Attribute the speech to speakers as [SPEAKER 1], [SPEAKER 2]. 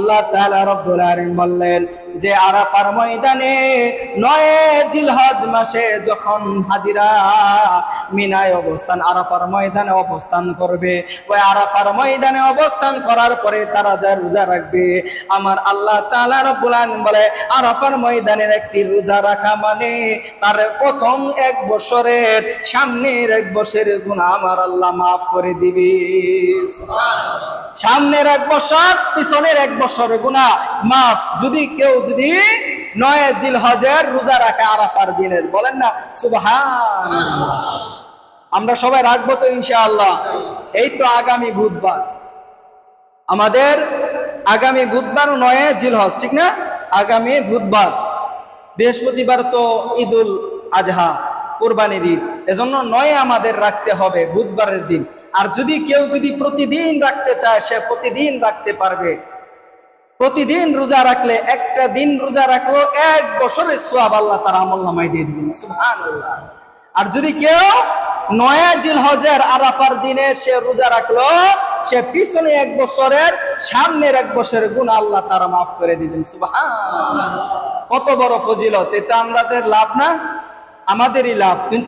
[SPEAKER 1] আল্লাহ তাআলা রব্বুল আলামিন বললেন যে আরাফার ময়দানে 9 জিলহজ মাসে যখন হাজিরা মিনায় অবস্থান আরাফার ময়দানে অবস্থান করবে, ওই আরাফার ময়দানে অবস্থান করার পরে তারা যা রোজা রাখবে, আমার আল্লাহ তাআলা রব্বুল আলামিন বলে আরাফার ময়দানের একটি রোজা রাখা মানে তার প্রথম 1 বছরের সামনের 1 বছরের গুনাহ আমার আল্লাহ মাফ করে দিবে। সুবহানাল্লাহ। সামনের 1 বছর পিছনের 1 বছরের গুনাহ মাফ যদি কেউ 9 জিলহজের রোজা রাখে আরাফার দিনের, বলেন না সুবহানাল্লাহ। আমরা সবাই রাখবো তো ইনশাআল্লাহ। এই তো আগামী বুধবার, আমাদের আগামী বুধবার 9 জিলহজ, ঠিক না? আগামী বুধবার, বৃহস্পতিবার তো ঈদুল আজহা, কুরবানির ঈদ, এজন্য 9 আমাদের রাখতে হবে বুধবারের দিন। আর যদি কেউ প্রতিদিন রাখতে চায় সে প্রতিদিন রাখতে পারবে। প্রতিদিন রোজা রাখলে, একটা দিন রোজা রাখলো 1 বছরের সওয়াব আল্লাহ তার আমলনামায় দিয়ে দিবেন। সুবহানাল্লাহ। আর যদি কেউ 9 জিলহজের আরাফার দিনে সে রোজা রাখলো, সে পিছনে 1 বছরের সামনের 1 বছরের গুনাহ আল্লাহ তারা মাফ করে দিবেন। সুবহানাল্লাহ। কত বড় ফজিলত! এটা আমাদের লাভ না? আমাদেরই লাভ।